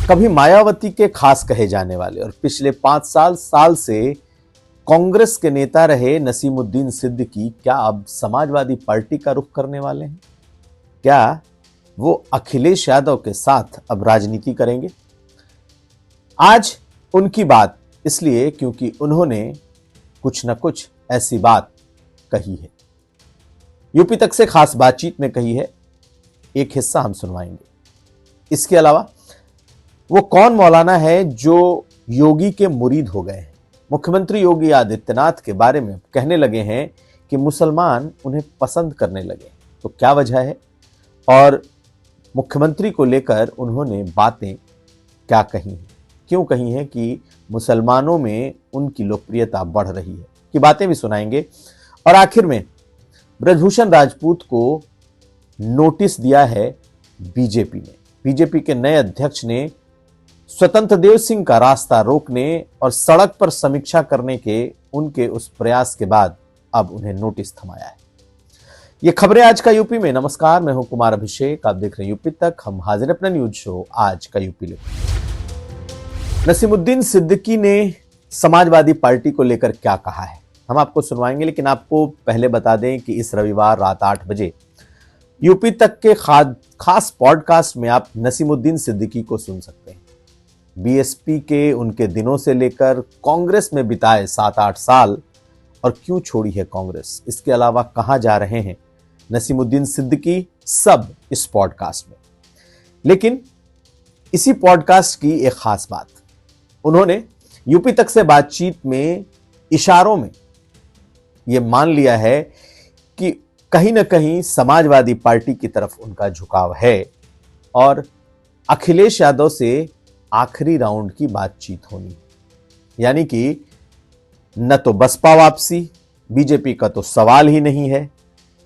कभी मायावती के खास कहे जाने वाले और पिछले 5 साल से कांग्रेस के नेता रहे नसीमुद्दीन सिद्दीकी क्या अब समाजवादी पार्टी का रुख करने वाले हैं? क्या वो अखिलेश यादव के साथ अब राजनीति करेंगे? आज उनकी बात इसलिए क्योंकि उन्होंने कुछ न कुछ ऐसी बात कही है, यूपी तक से खास बातचीत में कही है। एक हिस्सा हम सुनवाएंगे। इसके अलावा वो कौन मौलाना है जो योगी के मुरीद हो गए हैं? मुख्यमंत्री योगी आदित्यनाथ के बारे में कहने लगे हैं कि मुसलमान उन्हें पसंद करने लगे, तो क्या वजह है और मुख्यमंत्री को लेकर उन्होंने बातें क्या कही हैं, क्यों कही हैं कि मुसलमानों में उनकी लोकप्रियता बढ़ रही है, की बातें भी सुनाएंगे। और आखिर में ब्रजभूषण राजपूत को नोटिस दिया है बीजेपी ने। बीजेपी के नए अध्यक्ष ने स्वतंत्र देव सिंह का रास्ता रोकने और सड़क पर समीक्षा करने के उनके उस प्रयास के बाद अब उन्हें नोटिस थमाया है। ये खबरें आज का यूपी में। नमस्कार, मैं हूं कुमार अभिषेक, आप देख रहे हैं यूपी तक। हम हाजिर अपना न्यूज शो आज का यूपी लेकर। नसीमुद्दीन सिद्दीकी ने समाजवादी पार्टी को लेकर क्या कहा है हम आपको सुनवाएंगे, लेकिन आपको पहले बता दें कि इस रविवार रात 8 बजे यूपी तक के खास पॉडकास्ट में आप नसीमुद्दीन सिद्दीकी को सुन सकते हैं। बीएसपी के उनके दिनों से लेकर कांग्रेस में बिताए 7-8 साल और क्यों छोड़ी है कांग्रेस, इसके अलावा कहां जा रहे हैं नसीमुद्दीन सिद्दीकी, सब इस पॉडकास्ट में। लेकिन इसी पॉडकास्ट की एक खास बात, उन्होंने यूपी तक से बातचीत में इशारों में यह मान लिया है कि कहीं ना कहीं समाजवादी पार्टी की तरफ उनका झुकाव है और अखिलेश यादव से आखिरी राउंड की बातचीत होनी, यानी कि न तो बसपा वापसी, बीजेपी का तो सवाल ही नहीं है,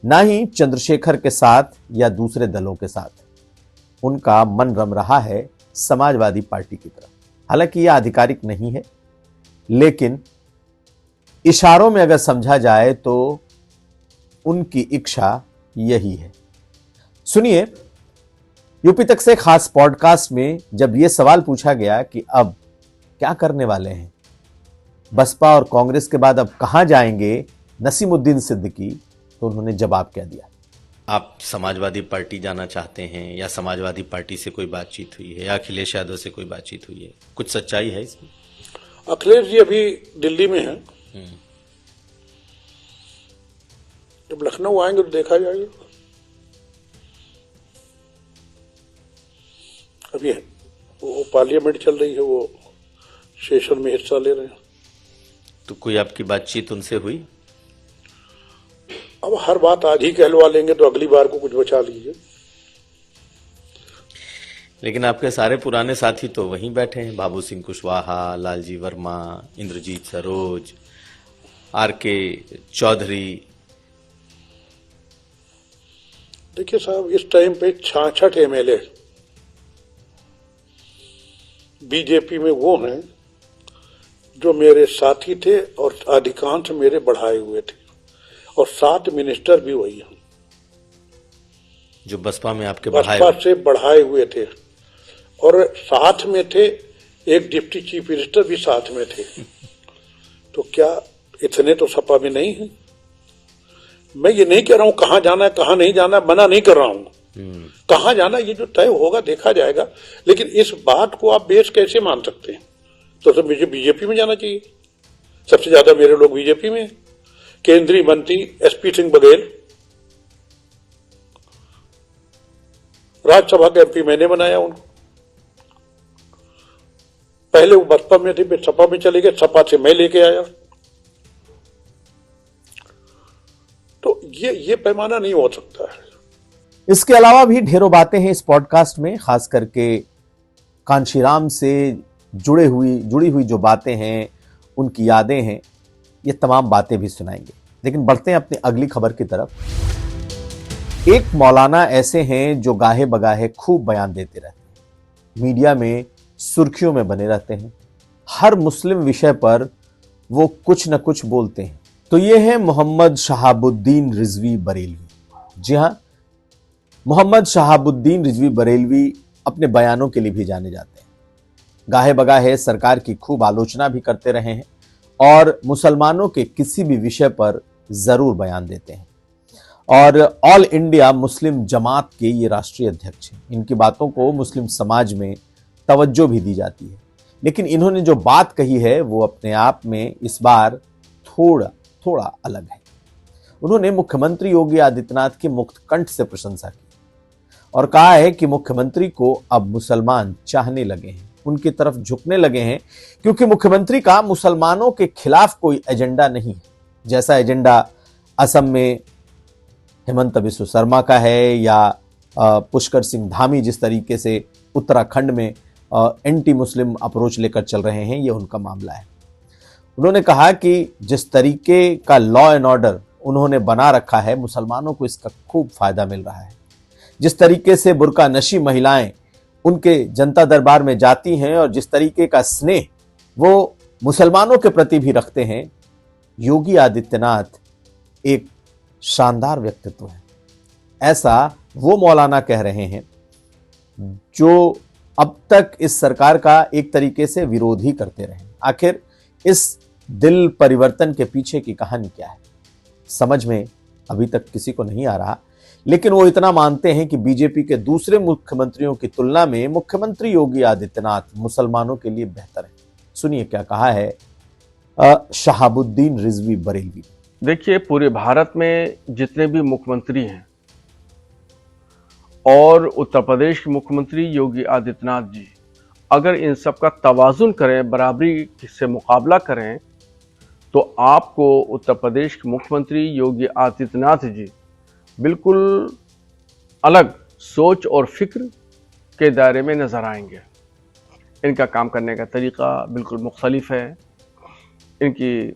ना ही चंद्रशेखर के साथ या दूसरे दलों के साथ। उनका मन रम रहा है समाजवादी पार्टी की तरफ। हालांकि यह आधिकारिक नहीं है, लेकिन इशारों में अगर समझा जाए तो उनकी इच्छा यही है। सुनिए, यूपी तक से खास पॉडकास्ट में जब यह सवाल पूछा गया कि अब क्या करने वाले हैं, बसपा और कांग्रेस के बाद अब कहां जाएंगे नसीमुद्दीन सिद्दीकी, तो उन्होंने जवाब क्या दिया। आप समाजवादी पार्टी जाना चाहते हैं या समाजवादी पार्टी से कोई बातचीत हुई है या अखिलेश यादव से कोई बातचीत हुई है? कुछ सच्चाई है इसमें? अखिलेश जी अभी दिल्ली में हैं। जब लखनऊ आएंगे तो देखा जाएगा। अभी है वो पार्लियामेंट चल रही है, वो सेशन में हिस्सा ले रहे हैं। तो कोई आपकी बातचीत उनसे हुई? अब हर बात आज ही कहलवा लेंगे तो अगली बार को कुछ बचा लीजिए। लेकिन आपके सारे पुराने साथी तो वहीं बैठे हैं, बाबू सिंह कुशवाहा, लालजी वर्मा, इंद्रजीत सरोज, आर.के. चौधरी। देखिए साहब, इस टाइम पे 66 एमएलए बीजेपी में वो हैं जो मेरे साथी थे और अधिकांश मेरे बढ़ाए हुए थे, और 7 मिनिस्टर भी वही हैं जो बसपा में आपके बसपा से बढ़ाए हुए थे, और साथ में थे एक डिप्टी चीफ मिनिस्टर भी साथ में थे। तो क्या इतने तो सपा में नहीं है? मैं ये नहीं कह रहा हूं कहां जाना है कहां नहीं जाना, मना नहीं कर रहा हूं। कहां जाना ये जो तय होगा देखा जाएगा, लेकिन इस बात को आप बेस कैसे मान सकते हैं? तो मुझे बीजेपी में जाना चाहिए। सबसे ज्यादा मेरे लोग बीजेपी में। केंद्रीय मंत्री एसपी सिंह बघेल, राज्यसभा के एमपी मैंने बनाया उनको। पहले वो बसपा में थे, फिर सपा में चले गए, सपा से मैं लेके आया। तो ये पैमाना नहीं हो सकता है। इसके अलावा भी ढेरों बातें हैं इस पॉडकास्ट में, खास करके कांशीराम से जुड़ी हुई जो बातें हैं, उनकी यादें हैं, ये तमाम बातें भी सुनाएंगे। लेकिन बढ़ते हैं अपनी अगली खबर की तरफ। एक मौलाना ऐसे हैं जो गाहे बगाहे खूब बयान देते रहते हैं, मीडिया में सुर्खियों में बने रहते हैं, हर मुस्लिम विषय पर वो कुछ न कुछ बोलते हैं। तो ये है मोहम्मद शहाबुद्दीन रिजवी बरेलवी। जी हां, मोहम्मद शहाबुद्दीन रिजवी बरेलवी अपने बयानों के लिए भी जाने जाते हैं। गाहे बगाहे सरकार की खूब आलोचना भी करते रहे हैं और मुसलमानों के किसी भी विषय पर जरूर बयान देते हैं। और ऑल इंडिया मुस्लिम जमात के ये राष्ट्रीय अध्यक्ष हैं। इनकी बातों को मुस्लिम समाज में तवज्जो भी दी जाती है, लेकिन इन्होंने जो बात कही है वो अपने आप में इस बार थोड़ा अलग है। उन्होंने मुख्यमंत्री योगी आदित्यनाथ की मुक्त कंठ से प्रशंसा की और कहा है कि मुख्यमंत्री को अब मुसलमान चाहने लगे हैं, उनकी तरफ झुकने लगे हैं, क्योंकि मुख्यमंत्री का मुसलमानों के खिलाफ कोई एजेंडा नहीं है, जैसा एजेंडा असम में हेमंत बिस्व शर्मा का है या पुष्कर सिंह धामी जिस तरीके से उत्तराखंड में एंटी मुस्लिम अप्रोच लेकर चल रहे हैं, यह उनका मामला है। उन्होंने कहा कि जिस तरीके का लॉ एंड ऑर्डर उन्होंने बना रखा है, मुसलमानों को इसका खूब फायदा मिल रहा है। जिस तरीके से बुर्का नशी महिलाएं उनके जनता दरबार में जाती हैं और जिस तरीके का स्नेह वो मुसलमानों के प्रति भी रखते हैं, योगी आदित्यनाथ एक शानदार व्यक्तित्व है। ऐसा वो मौलाना कह रहे हैं जो अब तक इस सरकार का एक तरीके से विरोध ही करते रहे। आखिर इस दिल परिवर्तन के पीछे की कहानी क्या है, समझ में अभी तक किसी को नहीं आ रहा, लेकिन वो इतना मानते हैं कि बीजेपी के दूसरे मुख्यमंत्रियों की तुलना में मुख्यमंत्री योगी आदित्यनाथ मुसलमानों के लिए बेहतर है। सुनिए क्या कहा है शहाबुद्दीन रिजवी बरेलवी। देखिए, पूरे भारत में जितने भी मुख्यमंत्री हैं और उत्तर प्रदेश के मुख्यमंत्री योगी आदित्यनाथ जी अगर इन सब का तवाजुन करें, बराबरी से मुकाबला करें, तो आपको उत्तर प्रदेश के मुख्यमंत्री योगी आदित्यनाथ जी बिल्कुल अलग सोच और फिक्र के दायरे में नज़र आएंगे। इनका काम करने का तरीक़ा बिल्कुल मुख्तलिफ है। इनकी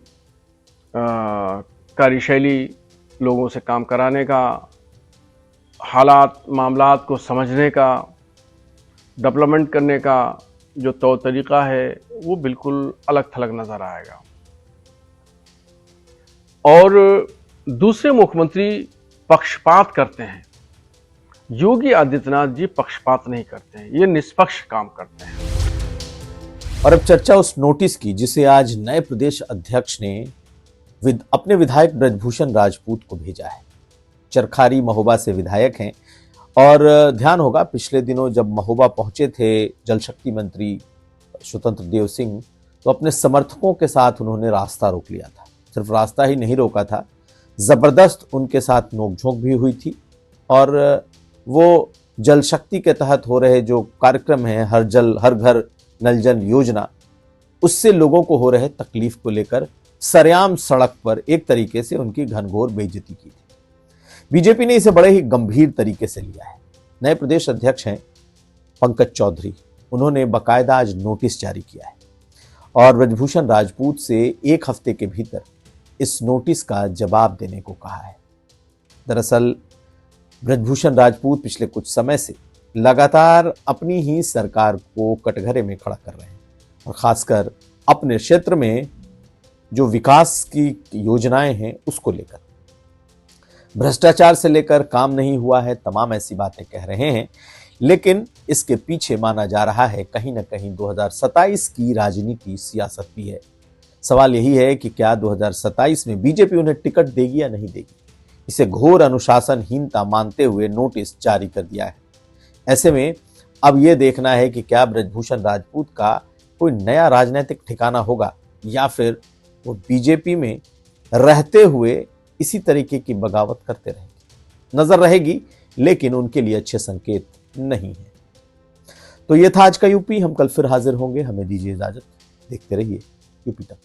कार्यशैली, लोगों से काम कराने का, हालात मामलात को समझने का, डेवलपमेंट करने का जो तौर तरीक़ा है वो बिल्कुल अलग थलग नज़र आएगा। और दूसरे मुख्यमंत्री पक्षपात करते हैं, योगी आदित्यनाथ जी पक्षपात नहीं करते हैं, ये निष्पक्ष काम करते हैं। और अब चर्चा उस नोटिस की जिसे आज नए प्रदेश अध्यक्ष ने अपने विधायक ब्रजभूषण राजपूत को भेजा है। चरखारी महोबा से विधायक हैं और ध्यान होगा पिछले दिनों जब महोबा पहुंचे थे जल शक्ति मंत्री स्वतंत्र देव सिंह, तो अपने समर्थकों के साथ उन्होंने रास्ता रोक लिया था। सिर्फ रास्ता ही नहीं रोका था, जबरदस्त उनके साथ नोकझोंक भी हुई थी। और वो जल शक्ति के तहत हो रहे जो कार्यक्रम है, हर घर नल जल योजना, उससे लोगों को हो रहे तकलीफ को लेकर सरेआम सड़क पर एक तरीके से उनकी घनघोर बेइज्जती की थी। बीजेपी ने इसे बड़े ही गंभीर तरीके से लिया है। नए प्रदेश अध्यक्ष हैं पंकज चौधरी, उन्होंने बाकायदा आज नोटिस जारी किया है और ब्रजभूषण राजपूत से एक हफ्ते के भीतर इस नोटिस का जवाब देने को कहा है। दरअसल ब्रजभूषण राजपूत पिछले कुछ समय से लगातार अपनी ही सरकार को कटघरे में खड़ा कर रहे हैं और खासकर अपने क्षेत्र में जो विकास की योजनाएं हैं उसको लेकर। भ्रष्टाचार से लेकर काम नहीं हुआ है, तमाम ऐसी बातें कह रहे हैं, लेकिन इसके पीछे माना जा रहा है कहीं ना कहीं 2027 की राजनीति, सियासत भी है। सवाल यही है कि क्या 2027 में बीजेपी उन्हें टिकट देगी या नहीं देगी। इसे घोर अनुशासनहीनता मानते हुए नोटिस जारी कर दिया है। ऐसे में अब यह देखना है कि क्या ब्रजभूषण राजपूत का कोई नया राजनीतिक ठिकाना होगा या फिर वो बीजेपी में रहते हुए इसी तरीके की बगावत करते रहेंगे। नजर रहेगी, लेकिन उनके लिए अच्छे संकेत नहीं है। तो ये था आज का यूपी। हम कल फिर हाजिर होंगे। हमें दीजिए इजाजत। देखते रहिए यूपी तक।